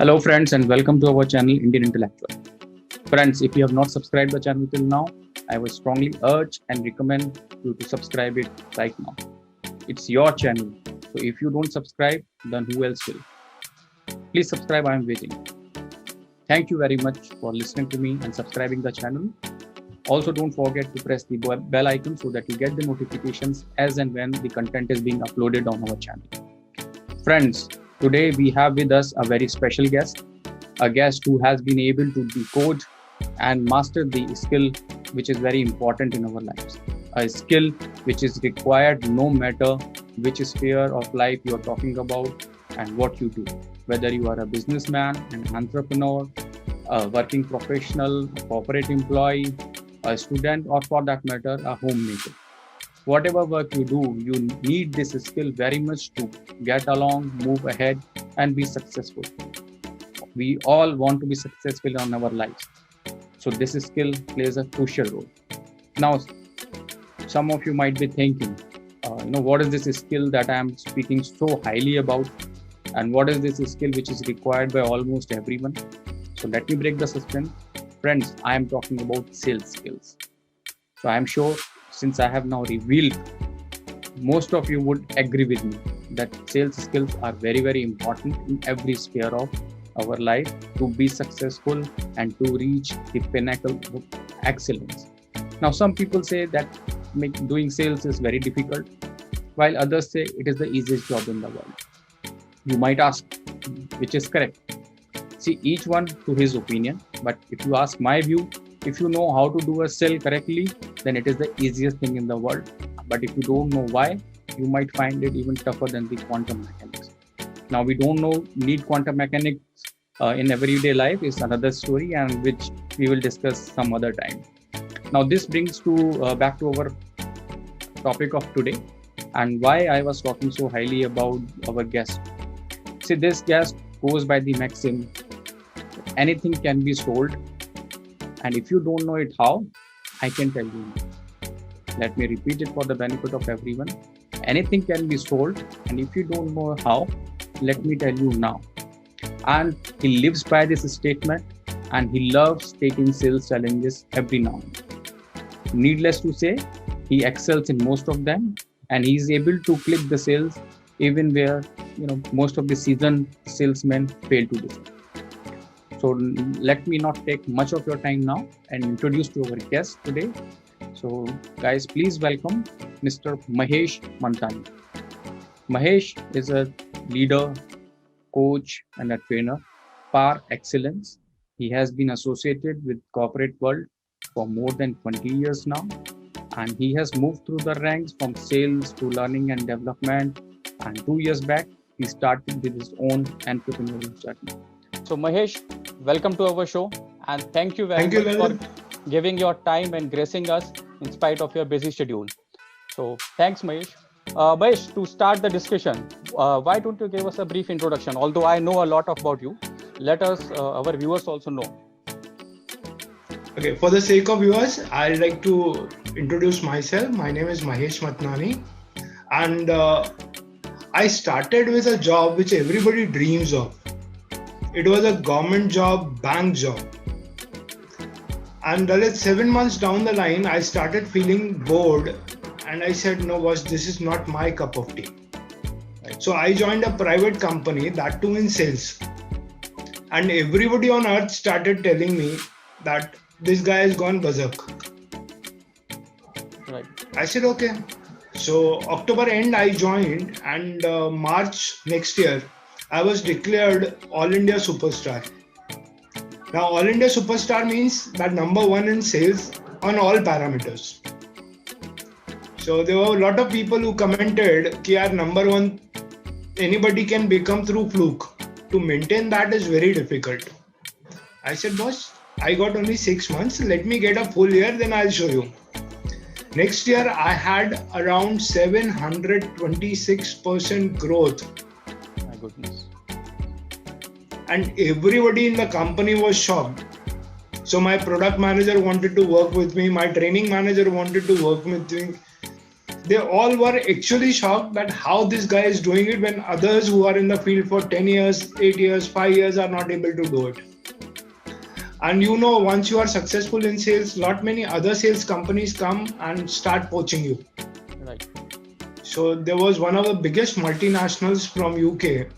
Hello, friends, and welcome to our channel Indian Intellectual. Friends, if you have not subscribed the channel till now, I would strongly urge and recommend you to subscribe it right now. It's your channel, so if you don't subscribe, then who else will? Please subscribe. I am waiting. Thank you very much for listening to me and subscribing the channel. Also, don't forget to press the bell icon so that you get the notifications as and when the content is being uploaded on our channel. Friends, today we have with us a very special guest, a guest who has been able to decode and master the skill which is very important in our lives. A skill which is required no matter which sphere of life you are talking about and what you do. Whether you are a businessman, an entrepreneur, a working professional, a corporate employee, a student, or for that matter, a homemaker. Whatever work you do, you need this skill very much to get along, move ahead, and be successful. We all want to be successful in our lives. So this skill plays a crucial role. Now, some of you might be thinking, what is this skill that I am speaking so highly about? And what is this skill which is required by almost everyone? So let me break the suspense. Friends, I am talking about sales skills. So I am sure since I have now revealed, most of you would agree with me that sales skills are very, very important in every sphere of our life to be successful and to reach the pinnacle of excellence. Now, some people say that doing sales is very difficult, while others say it is the easiest job in the world. You might ask, which is correct? See, each one to his opinion, but if you ask my view, if you know how to do a sell correctly, then it is the easiest thing in the world. But if you don't know why, you might find it even tougher than the quantum mechanics. Now, we don't need quantum mechanics in everyday life is another story, and which we will discuss some other time. Now, this brings to back to our topic of today and why I was talking so highly about our guest. See, this guest goes by the maxim, anything can be sold, and if you don't know it how, I can tell you. Let me repeat it for the benefit of everyone. Anything can be sold, and if you don't know how, let me tell you now. And he lives by this statement, and he loves taking sales challenges every now and then. Needless to say, he excels in most of them, and he is able to click the sales even where most of the seasoned salesmen fail to do so. So let me not take much of your time now and introduce to our guest today. So guys, please welcome Mr. Mahesh Mantani. Mahesh is a leader, coach, and a trainer par excellence. He has been associated with corporate world for more than 20 years now, and he has moved through the ranks from sales to learning and development. And 2 years back, he started with his own entrepreneurial journey. So Mahesh, welcome to our show, and thank you very much for giving your time and gracing us in spite of your busy schedule. So thanks, Mahesh. Mahesh, to start the discussion, why don't you give us a brief introduction? Although I know a lot about you, let us, our viewers also know. Okay, for the sake of viewers, I'd like to introduce myself. My name is Mahesh Matnani, and I started with a job which everybody dreams of. It was a government job, bank job. And Lalit, 7 months down the line, I started feeling bored, and I said, no, boss, this is not my cup of tea. So I joined a private company, that too in sales. And everybody on earth started telling me that this guy has gone berserk. Right. I said, okay. So October end, I joined, and March next year, I was declared All India Superstar. Now, All India Superstar means that number one in sales on all parameters. So there were a lot of people who commented that number one, anybody can become through fluke. To maintain that is very difficult. I said, boss, I got only 6 months. Let me get a full year, then I'll show you. Next year, I had around 726% growth. My goodness. And everybody in the company was shocked. So my product manager wanted to work with me. My training manager wanted to work with me. They all were actually shocked that how this guy is doing it when others who are in the field for 10 years, 8 years, 5 years are not able to do it. And once you are successful in sales, lot many other sales companies come and start poaching you. Right. So there was one of the biggest multinationals from UK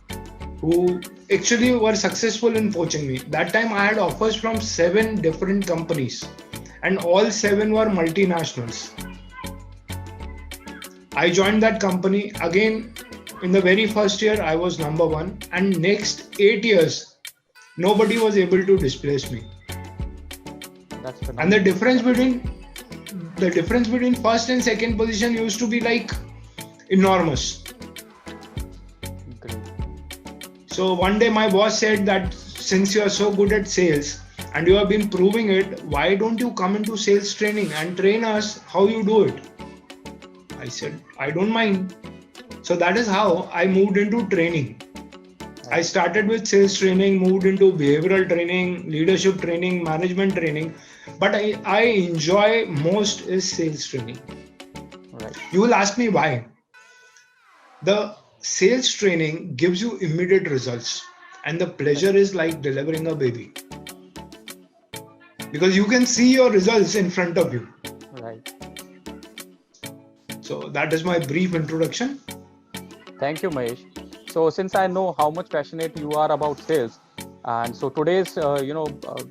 who actually were successful in poaching me. That time I had offers from 7 different companies and all 7 were multinationals. I joined that company. Again, in the very first year, I was number 1, and next 8 years, nobody was able to displace me. That's And phenomenal. the difference between first and second position used to be like enormous. Great. So one day my boss said that since you are so good at sales and you have been proving it, why don't you come into sales training and train us how you do it? I said, I don't mind. So that is how I moved into training. I started with sales training, moved into behavioral training, leadership training, management training. But I enjoy most is sales training. Right. You will ask me why. The sales training gives you immediate results, and the pleasure is like delivering a baby. Because you can see your results in front of you. Right. So that is my brief introduction. Thank you, Mahesh. So since I know how much passionate you are about sales, and so today's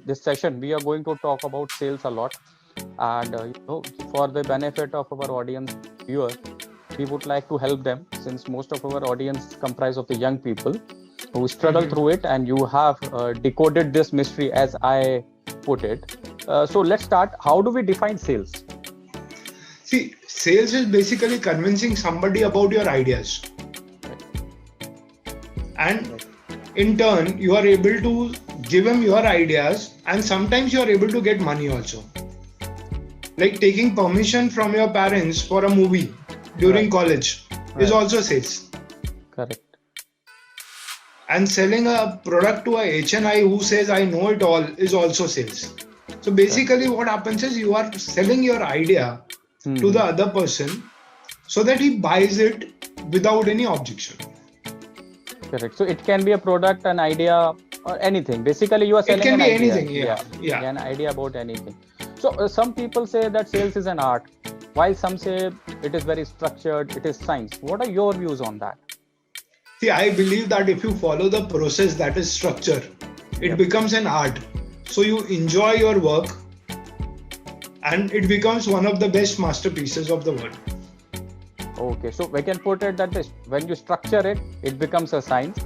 this session we are going to talk about sales a lot, and for the benefit of our audience viewers, we would like to help them, since most of our audience comprise of the young people who struggle through it, and you have decoded this mystery as I put it. So let's start. How do we define sales? See, sales is basically convincing somebody about your ideas. And in turn, you are able to give them your ideas, and sometimes you are able to get money also. Like taking permission from your parents for a movie during college is also sales. Correct. And selling a product to a HNI who says I know it all is also sales. So basically what happens is you are selling your idea to the other person so that he buys it without any objection. Correct. So it can be a product, an idea, or anything. Basically, you are selling It can an be idea. anything. Yeah. An idea about anything. So some people say that sales is an art, while some say it is very structured, it is science. What are your views on that? See, I believe that if you follow the process that is structure, it becomes an art. So you enjoy your work and it becomes one of the best masterpieces of the world. Okay, so we can put it that when you structure it, it becomes a science.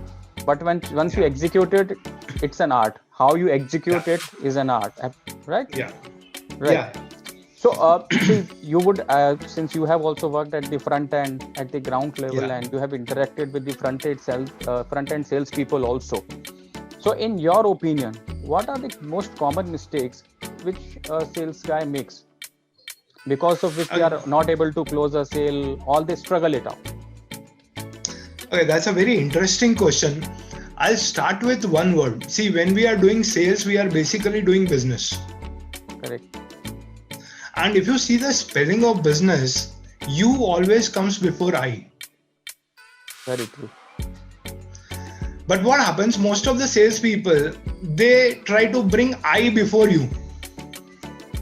But once you execute it, it's an art. How you execute it is an art, right? Yeah. Right. Yeah. So, see, you would, since you have also worked at the front end, at the ground level, and you have interacted with the front end sales people also. So, in your opinion, what are the most common mistakes which a sales guy makes, because of which they are not able to close a sale, or they struggle it out? Okay, that's a very interesting question. I'll start with one word. See, when we are doing sales, we are basically doing business. Correct. And if you see the spelling of business, you always comes before I. Very true. But what happens, most of the salespeople, they try to bring I before you.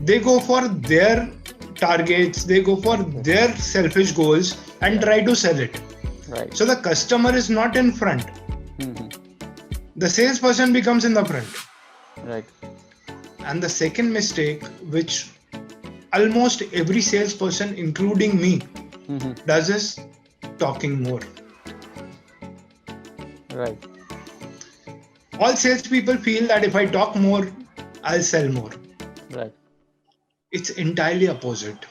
They go for their targets, they go for their selfish goals and try to sell it. Right. So the customer is not in front. The salesperson becomes in the front. Right. And the second mistake, which almost every salesperson, including me, does is talking more. Right. All salespeople feel that if I talk more, I'll sell more. Right. It's entirely opposite.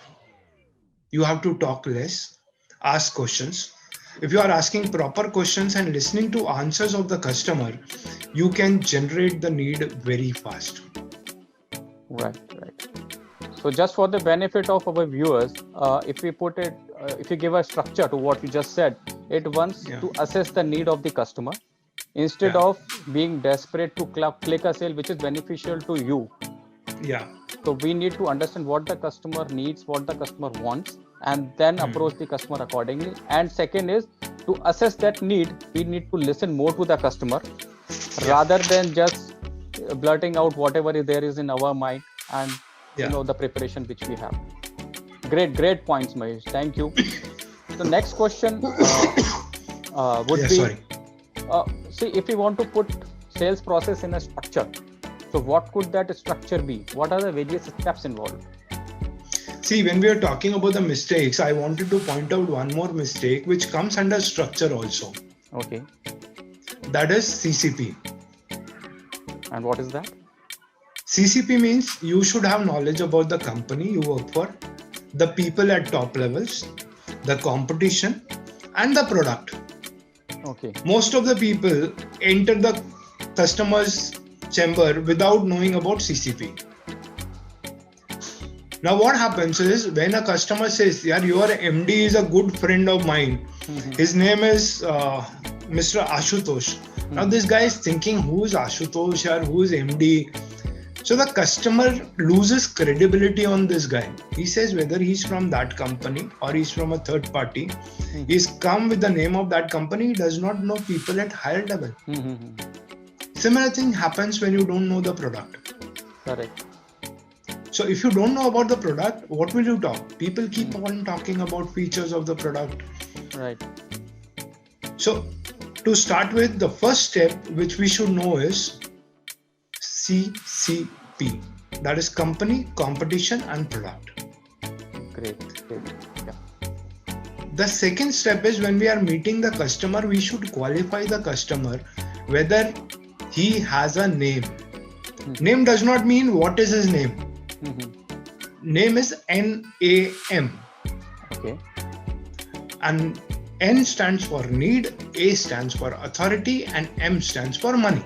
You have to talk less, ask questions. If you are asking proper questions and listening to answers of the customer, you can generate the need very fast. Right. So just for the benefit of our viewers, if you give a structure to what you just said, it wants to assess the need of the customer instead of being desperate to click a sale which is beneficial to you. Yeah. So we need to understand what the customer needs, what the customer wants, and then approach the customer accordingly. And second is to assess that need. We need to listen more to the customer rather than just blurting out whatever there is in our mind and the preparation which we have. Great points, Mahesh. Thank you. The next question would be, see, if we want to put sales process in a structure, so what could that structure be? What are the various steps involved? See, when we are talking about the mistakes, I wanted to point out one more mistake which comes under structure also. Okay. That is CCP. And what is that? CCP means you should have knowledge about the company you work for, the people at top levels, the competition, and the product. Okay. Most of the people enter the customer's chamber without knowing about CCP. Now what happens is when a customer says, "Yeah, your MD is a good friend of mine. His name is Mr. Ashutosh." Now this guy is thinking, who is Ashutosh or who is MD? So the customer loses credibility on this guy. He says whether he's from that company or he's from a third party, he's come with the name of that company, he does not know people at higher level. Similar thing happens when you don't know the product. Correct. So if you don't know about the product, what will you talk? People keep on talking about features of the product. Right. So to start with, the first step which we should know is CCP. That is company, competition, and product. Great. Yeah. The second step is when we are meeting the customer, we should qualify the customer whether he has a name. Name does not mean what is his name. Name is NAM. Okay. And N stands for need, A stands for authority, and M stands for money.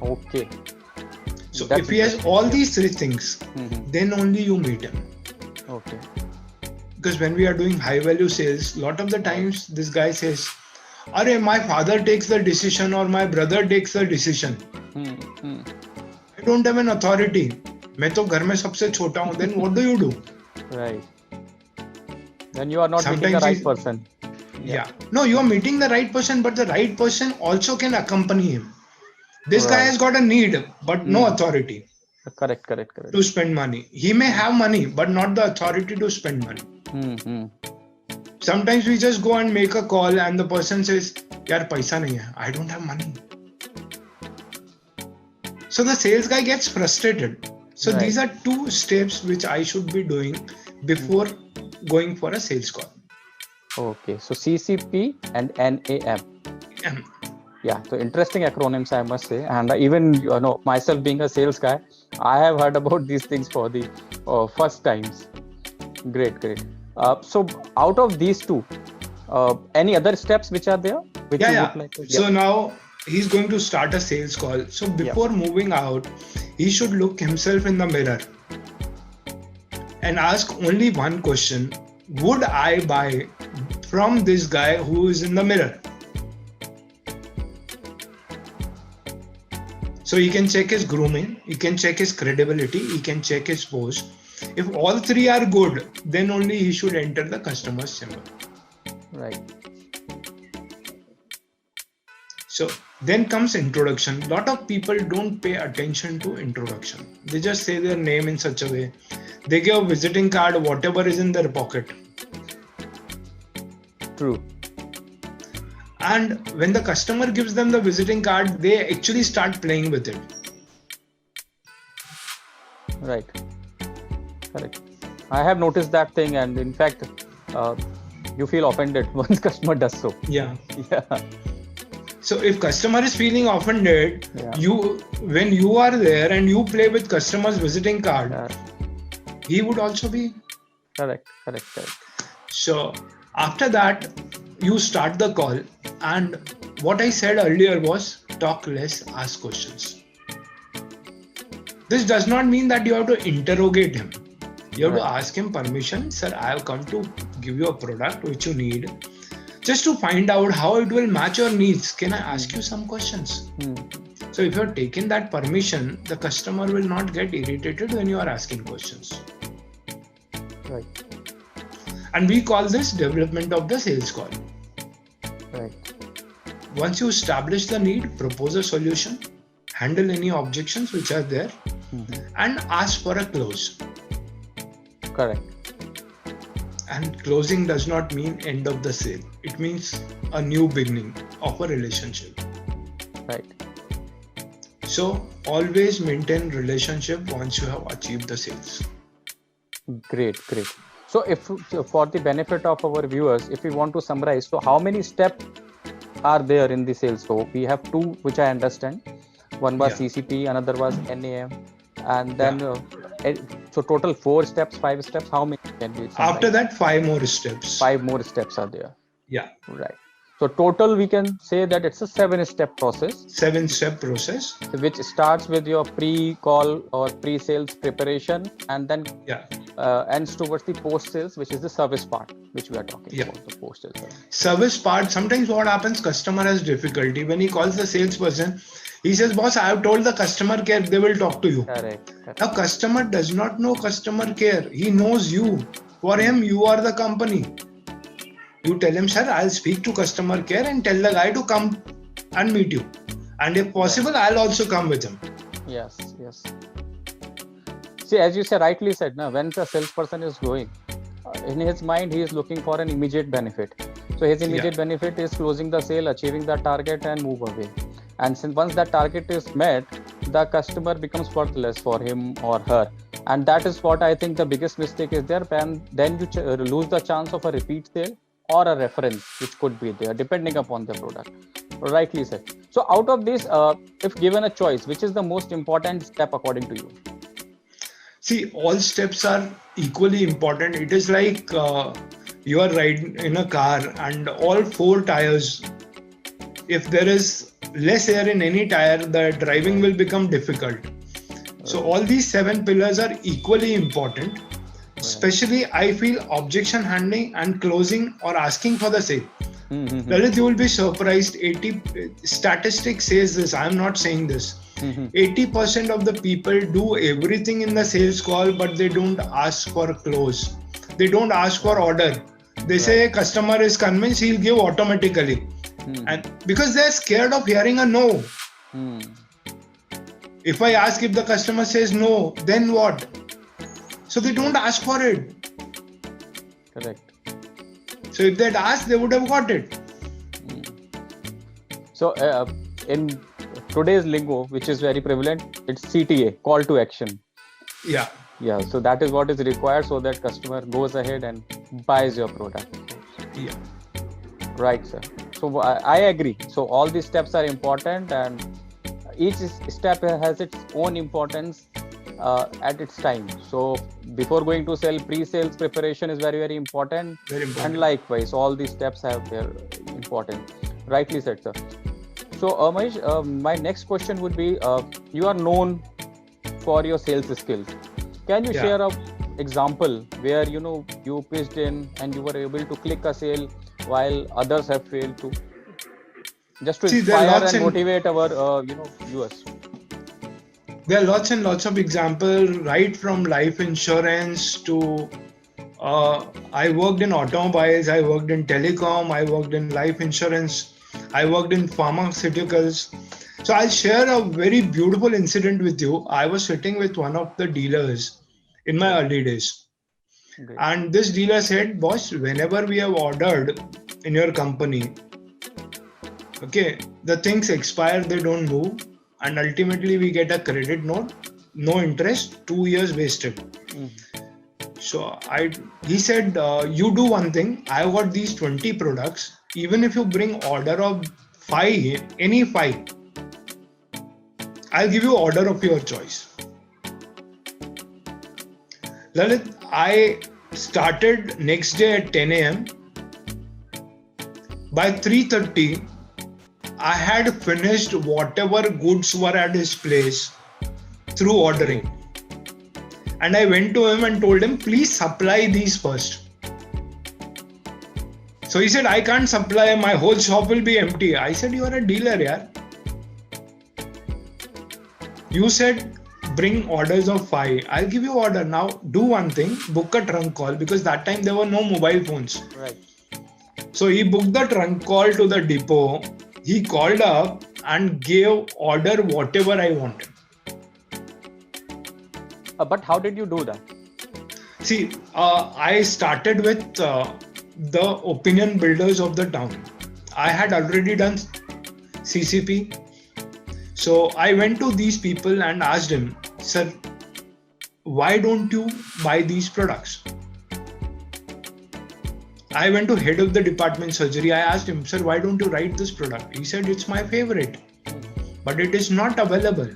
Okay. So if he has all these three things, then only you meet him. Okay. Because when we are doing high value sales, lot of the times this guy says, "Arey, my father takes the decision or my brother takes the decision. I don't have an authority. मैं तो घर में सबसे छोटा हूँ." Then what do you do? Right. Then you are not meeting the right person. Yeah. No, you are meeting the right person, but the right person also can accompany him. This guy has got a need, but no authority. Correct. To spend money. He may have money, but not the authority to spend money. Sometimes we just go and make a call and the person says, "Yaar, paisa nahi hai. I don't have money." So the sales guy gets frustrated. So these are two steps which I should be doing before going for a sales call. Okay. So CCP and NAM. Yeah, so interesting acronyms, I must say. And even myself being a sales guy, I have heard about these things for the first times. Great. So out of these two, any other steps which are there? Which you would like to, So now he's going to start a sales call. So before moving out, he should look himself in the mirror and ask only one question. Would I buy from this guy who is in the mirror? So he can check his grooming, he can check his credibility, he can check his post. If all three are good, then only he should enter the customer's chamber. Right. So then comes introduction. A lot of people don't pay attention to introduction. They just say their name in such a way. They give a visiting card, whatever is in their pocket. True. And when the customer gives them the visiting card, they actually start playing with it. Right. Correct. I have noticed that thing, and in fact, you feel offended once customer does so. Yeah. So if customer is feeling offended, when you are there and you play with customer's visiting card, he would also be. Correct. So after that, you start the call, and what I said earlier was talk less, ask questions. This does not mean that you have to interrogate him. You have to ask him permission. "Sir, I have come to give you a product which you need. Just to find out how it will match your needs, can I ask you some questions?" So if you are taking that permission, the customer will not get irritated when you are asking questions. Right. And we call this development of the sales call. Right. Once you establish the need, propose a solution, handle any objections which are there, and ask for a close. Correct. And closing does not mean end of the sale. It means a new beginning of a relationship. Right. So always maintain relationship once you have achieved the sales. Great. So if for the benefit of our viewers, if we want to summarize, so how many steps are there in the sales? So we have two, which I understand. One was CCP, another was NAM, and then so total 4 steps, 5 steps. How many can be? After that, 5 more steps. 5 more steps are there. Yeah. Right. So total, we can say that it's a 7-step process. 7-step process, which starts with your pre-call or pre-sales preparation, and then ends towards the post-sales, which is the service part, which we are talking about. The post-sales service part. Sometimes what happens, customer has difficulty when he calls the salesperson. He says, boss, I have told the customer care, they will talk to you. Correct. Now customer does not know customer care. He knows you. For him, you are the company. You tell him, sir, I'll speak to customer care and tell the guy to come and meet you. And if possible, I'll also come with him. Yes. See, as you said, rightly said, when the salesperson is going, in his mind, he is looking for an immediate benefit. So his immediate benefit is closing the sale, achieving the target, and move away. And once that target is met, the customer becomes worthless for him or her. And that is what I think the biggest mistake is there. And then you lose the chance of a repeat sale or a reference, which could be there depending upon the product. Rightly said. So out of this, if given a choice, which is the most important step according to you? See, all steps are equally important. It is like you are riding in a car and all 4 tires, if there is less air in any tire, the driving will become difficult. So all these 7 pillars are equally important. Especially, I feel objection handling and closing or asking for the sale. Lalit, you will be surprised. 80 statistics says this. I am not saying this. 80% of the people do everything in the sales call, but they don't ask for close. They don't ask for order. They say customer is convinced, he'll give automatically. And because they're scared of hearing a no. If I ask, if the customer says no, then what? So they don't ask for it. Correct. So if they'd asked, they would have got it. So in today's lingo, which is very prevalent, it's CTA, call to action. Yeah. So that is what is required so that customer goes ahead and buys your product. Yeah. Right, sir. So I agree. So all these steps are important, and each step has its own importance at its time. So before going to sell, pre-sales preparation is very, very important. Very important. And likewise, all these steps have their importance. Rightly said, sir. So Mahesh, my next question would be, you are known for your sales skills. Can you share an example where you pitched in and you were able to click a sale while others have failed to? Just to inspire and motivate our viewers. There are lots and lots of examples, right from life insurance to I worked in automobiles, I worked in telecom, I worked in life insurance, I worked in pharmaceuticals. So I'll share a very beautiful incident with you. I was sitting with one of the dealers in my early days. Great. And this dealer said, boss, whenever we have ordered in your company, the things expire, they don't move. And ultimately we get a credit note, no interest, 2 years wasted. So he said, you do one thing, I got these 20 products. Even if you bring order of 5, any 5, I'll give you order of your choice. Lalit, I started next day at 10 a.m. By 3:30, I had finished whatever goods were at his place through ordering. And I went to him and told him, please supply these first. So he said, I can't supply, my whole shop will be empty. I said, you are a dealer, yaar. You said bring orders of 5. I'll give you order. Now do one thing, book a trunk call, because that time there were no mobile phones. Right. So he booked the trunk call to the depot. He called up and gave order whatever I wanted. But how did you do that? See, I started with the opinion builders of the town. I had already done CCP. So I went to these people and asked him, sir, why don't you buy these products? I went to head of the department surgery. I asked him, sir, why don't you write this product? He said, it's my favorite, but it is not available.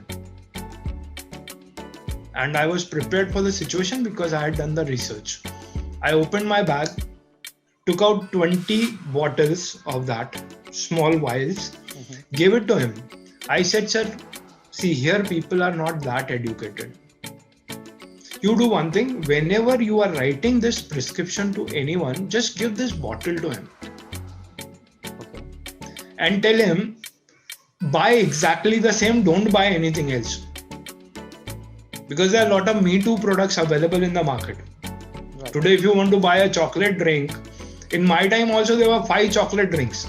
And I was prepared for the situation because I had done the research. I opened my bag, took out 20 bottles of that, small vials, gave it to him. I said, sir, see, here people are not that educated. You do one thing, whenever you are writing this prescription to anyone, just give this bottle to him. Okay. And tell him, buy exactly the same, don't buy anything else. Because there are a lot of Me Too products available in the market. Right. Today, if you want to buy a chocolate drink, in my time also there were 5 chocolate drinks.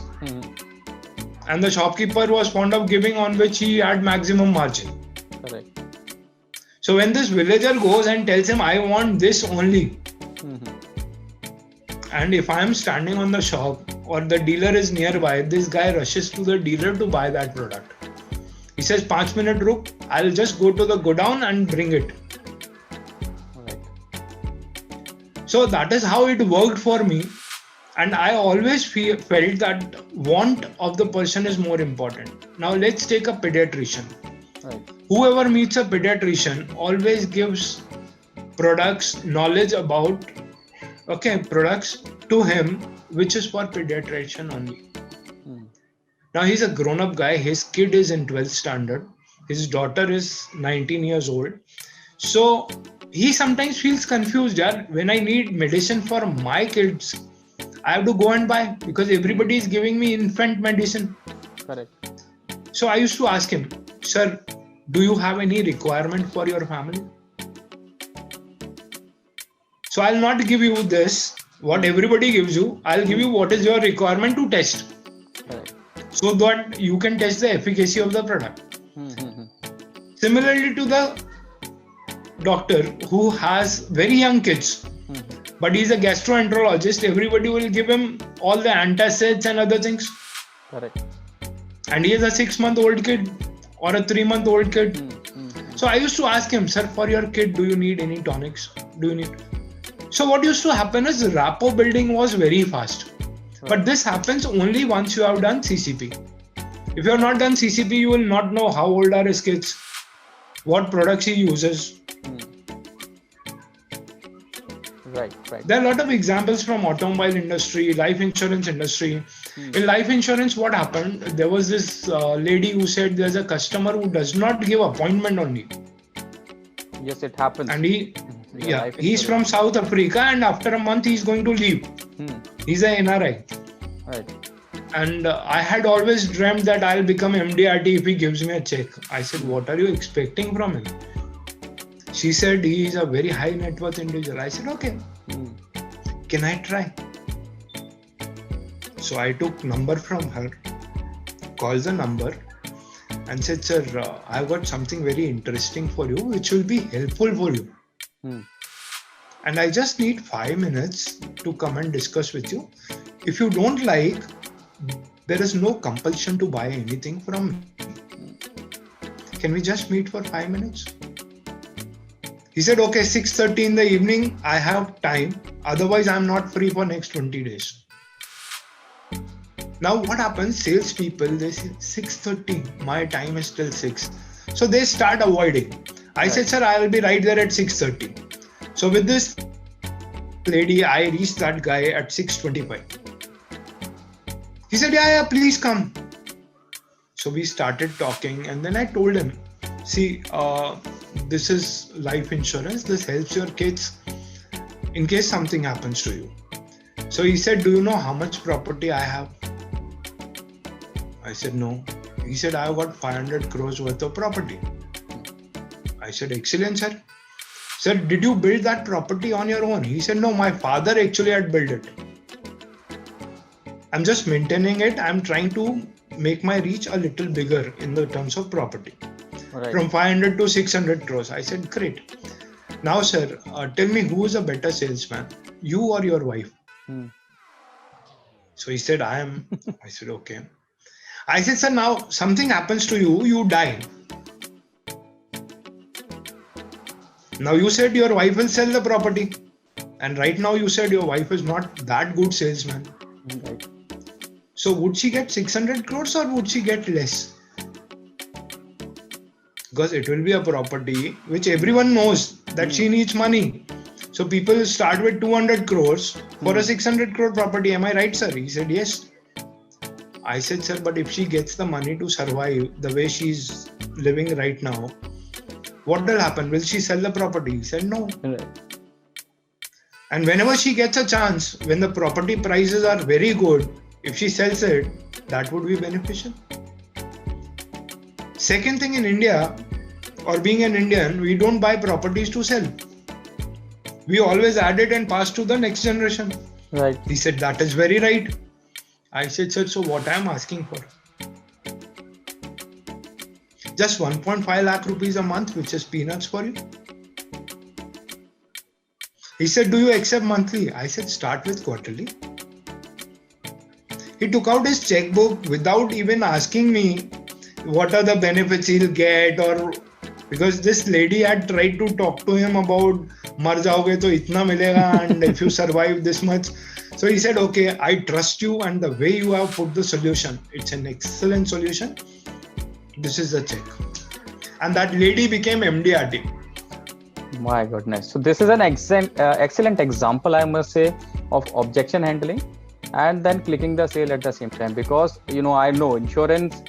And the shopkeeper was fond of giving on which he had maximum margin. Correct. So when this villager goes and tells him, I want this only. And if I am standing on the shop or the dealer is nearby, this guy rushes to the dealer to buy that product. He says, 5 minutes ruk, I'll just go to the godown and bring it. Right. So that is how it worked for me. And I always felt that want of the person is more important. Now let's take a pediatrician. Right. Whoever meets a pediatrician always gives products, knowledge about products to him, which is for pediatrician only. Now he's a grown-up guy. His kid is in 12th standard. His daughter is 19 years old. So he sometimes feels confused. Yeah, when I need medicine for my kids, I have to go and buy because everybody is giving me infant medicine. Correct. So I used to ask him, sir, do you have any requirement for your family? So I'll not give you this, what everybody gives you. I'll give you what is your requirement to test. Correct. So that you can test the efficacy of the product. Similarly to the doctor who has very young kids, but he's a gastroenterologist, everybody will give him all the antacids and other things. Correct. And he is a 6-month-old kid or a 3-month-old kid. So I used to ask him, sir, for your kid, do you need any tonics? Do you need? So what used to happen is rapport building was very fast. But this happens only once you have done CCP. If you have not done CCP, you will not know how old are his kids, what products he uses. Right. There are a lot of examples from automobile industry, life insurance industry. In life insurance, what happened? There was this lady who said there's a customer who does not give appointment only. Yes, it happens. And he's from South Africa, and after a month he's going to leave. He's an NRI. Right. And I had always dreamt that I'll become MDRT if he gives me a check. I said, what are you expecting from him? She said, he is a very high net worth individual. I said, okay, can I try? So I took number from her, called the number and said, sir, I've got something very interesting for you, which will be helpful for you. And I just need 5 minutes to come and discuss with you. If you don't like, there is no compulsion to buy anything from me. Can we just meet for 5 minutes? He said, okay, 6:30 in the evening, I have time. Otherwise, I'm not free for next 20 days. Now, what happens? Salespeople, they say 6:30, my time is till 6. So they start avoiding. I said, sir, I will be right there at 6:30. So with this lady, I reached that guy at 6:25. He said, yeah, please come. So we started talking, and then I told him, see, this is life insurance. This helps your kids in case something happens to you. So he said, do you know how much property I have? I said, no. He said, I have got 500 crores worth of property. I I said, excellent, sir. Sir, did you build that property on your own? He said, no, my father actually had built it. I'm just maintaining it. I'm trying to make my reach a little bigger in the terms of property. Right. From 500 to 600 crores. I said, great. Now, sir, tell me who is a better salesman, you or your wife? So he said, I am. I said, okay. I said, sir, now something happens to you, you die. Now you said your wife will sell the property. And right now you said your wife is not that good salesman. Right. So would she get 600 crores or would she get less? Because it will be a property which everyone knows that she needs money. So people start with 200 crores for a 600 crore property. Am I right, sir? He said, yes. I said, sir, but if she gets the money to survive the way she's living right now, what will happen? Will she sell the property? He said, no. Right. And whenever she gets a chance, when the property prices are very good, if she sells it, that would be beneficial. Second thing in India, or being an Indian, we don't buy properties to sell. We always add it and pass to the next generation. Right. He said, that is very right. I said, sir, so what I am asking for? Just 1.5 lakh rupees a month, which is peanuts for you. He said, do you accept monthly? I said, start with quarterly. He took out his checkbook without even asking me what are the benefits he'll get, or because this lady had tried to talk to him about mar jaoge to itna milega and if you survive this much. So he said, okay, I trust you and the way you have put the solution, it's an excellent solution. This is the check. And that lady became MDRT. My goodness. So this is an excellent example, I must say, of objection handling and then clicking the sale at the same time. Because, I know insurance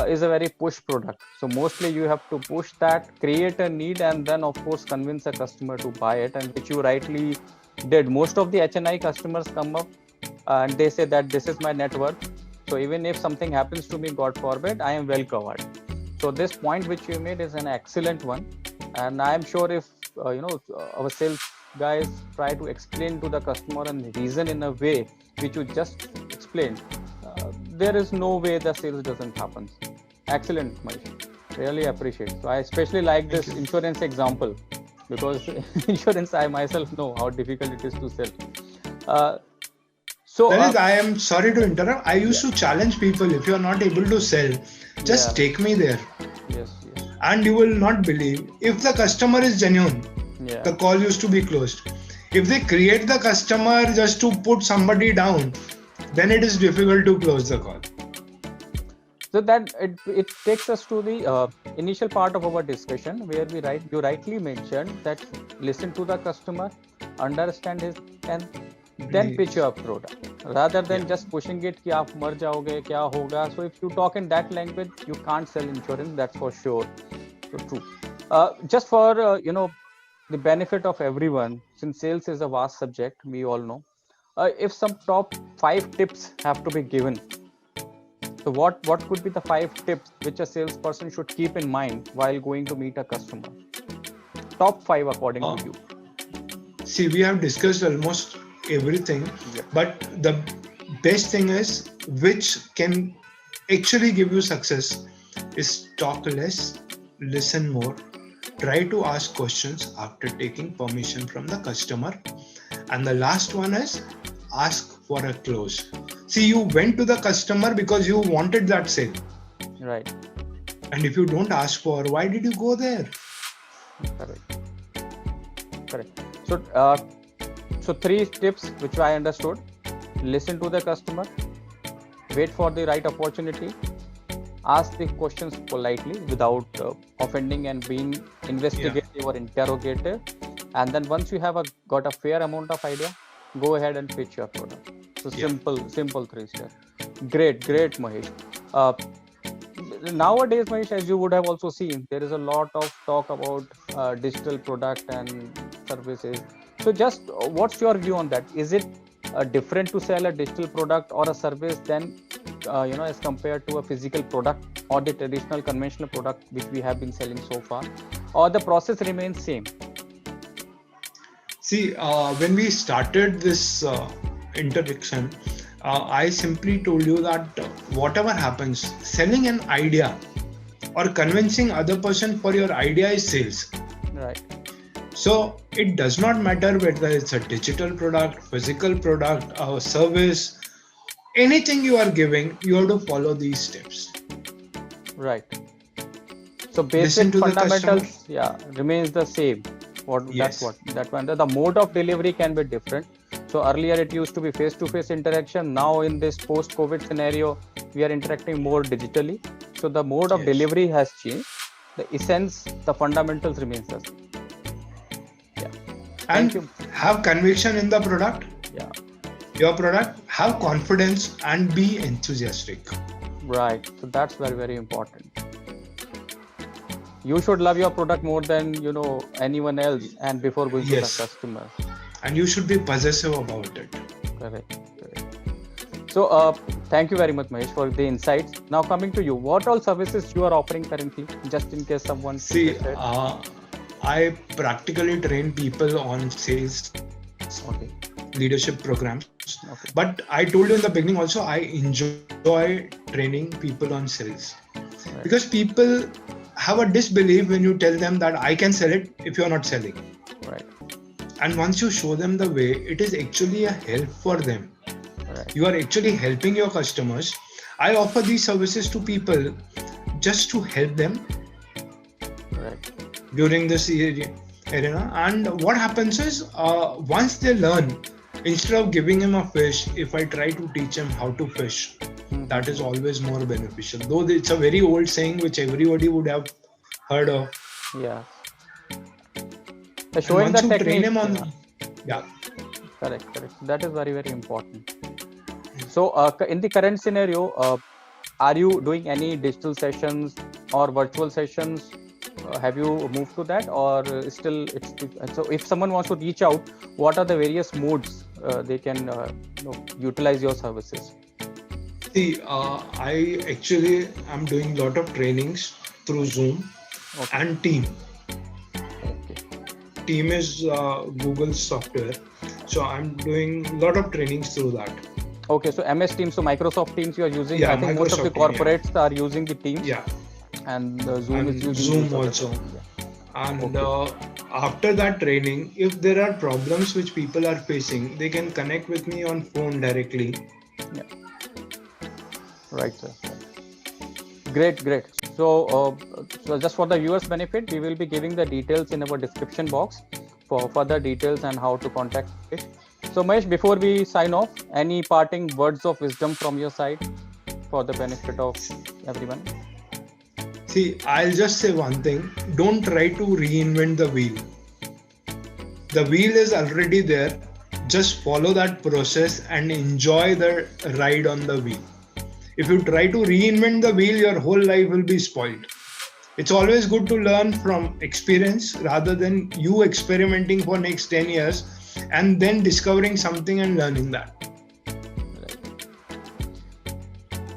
is a very push product. So mostly you have to push that, create a need, and then of course convince a customer to buy it, and which you rightly did. Most of the HNI customers come up and they say that this is my net worth. So even if something happens to me, God forbid, I am well covered. So this point which you made is an excellent one. And I am sure if, our sales guys try to explain to the customer and reason in a way which you just explained, there is no way the sales doesn't happen. Excellent, Manish. Really appreciate. So I especially like this insurance example, because insurance, I myself know how difficult it is to sell. Lalit, I am sorry to interrupt. I used to challenge people, if you are not able to sell, just take me there. Yes. And you will not believe, if the customer is genuine, the call used to be closed. If they create the customer just to put somebody down, then it is difficult to close the call. So that it takes us to the initial part of our discussion, where you rightly mentioned that listen to the customer, understand his, and then pitch your product rather than just pushing it कि आप मर जाओगे क्या होगा. So if you talk in that language, you can't sell insurance, that's for sure. So true. Just for the benefit of everyone, since sales is a vast subject, we all know, if some top 5 tips have to be given, so what could be the 5 tips which a salesperson should keep in mind while going to meet a customer? Top 5 according to you. See, we have discussed almost everything, but the best thing is, which can actually give you success, is talk less, listen more, try to ask questions after taking permission from the customer, and the last one is ask for a close. See, you went to the customer because you wanted that sale, right? And if you don't ask for, why did you go there? Correct. So 3 tips which I understood: listen to the customer, wait for the right opportunity, ask the questions politely without offending and being investigative or interrogative, and then once you have got a fair amount of idea, go ahead and pitch your product. So simple 3 steps. Great, Mahesh. Nowadays, Mahesh, as you would have also seen, there is a lot of talk about digital product and services. So just what's your view on that? Is it different to sell a digital product or a service than as compared to a physical product or the traditional conventional product which we have been selling so far? or the process remains same? See, when we started this interaction, I simply told you that whatever happens, selling an idea or convincing other person for your idea is sales. Right. So it does not matter whether it's a digital product, physical product, a service, anything you are giving, you have to follow these steps. Right. So Listen basic to the fundamentals, customer. yeah, remains the same. Yes. That one. The mode of delivery can be different. So earlier it used to be face-to-face interaction. Now in this post-COVID scenario, we are interacting more digitally. So the mode of Yes. delivery has changed. The essence, the fundamentals remains the same. Yeah. Thank And you. have conviction in the product, Yeah. your product, have confidence and be enthusiastic. Right. So that's very, very important. You should love your product more than anyone else, and before going to the Yes. customer. And you should be possessive about it. Correct. So thank you very much, Mahesh, for the insights. Now coming to you, what all services you are offering currently, just in case someone See, interested? I practically train people on sales Okay. leadership programs. Okay. But I told you in the beginning also, I enjoy training people on sales. Right. Because people have a disbelief when you tell them that I can sell it if you're not selling. Right. And once you show them the way, it is actually a help for them. Right. You are actually helping your customers. I offer these services to people just to help them Right. during this arena. And what happens is, once they learn, instead of giving him a fish, if I try to teach him how to fish, that is always more beneficial. Though it's a very old saying which everybody would have heard of. Yeah. And Showing the once you train technique. him on, Yeah. Correct. That is very, very important. So in the current scenario, are you doing any digital sessions or virtual sessions? Have you moved to that, or still so if someone wants to reach out, what are the various modes they can utilize your services? See, I actually am doing a lot of trainings through Zoom and Team. Okay. Team is Google's software. So I'm doing a lot of trainings through that. Okay, so MS Teams, so Microsoft Teams you are using. Yeah, I think most of the Microsoft Team, corporates are using the Teams. Yeah. And Zoom And is using Zoom those also. And Okay. after that training, if there are problems which people are facing, they can connect with me on phone directly. Yeah. Right, sir. Great. So just for the viewers' benefit, we will be giving the details in our description box for further details and how to contact it. So Mahesh, before we sign off, any parting words of wisdom from your side for the benefit of everyone? See, I'll just say one thing. Don't try to reinvent the wheel. The wheel is already there. Just follow that process and enjoy the ride on the wheel. If you try to reinvent the wheel, your whole life will be spoiled. It's always good to learn from experience rather than you experimenting for next 10 years and then discovering something and learning that.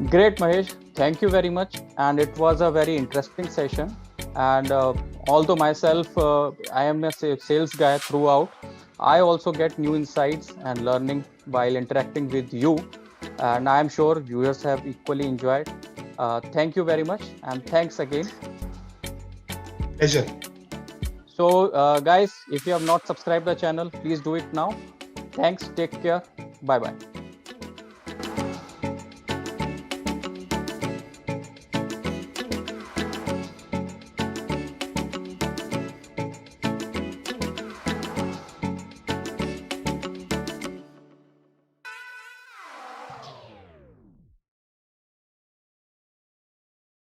Great, Mahesh. Thank you very much. And it was a very interesting session. And although myself, I am a sales guy throughout, I also get new insights and learning while interacting with you. And I am sure viewers have equally enjoyed. Thank you very much. And thanks again. Pleasure. So guys, if you have not subscribed the channel, please do it now. Thanks. Take care. Bye-bye.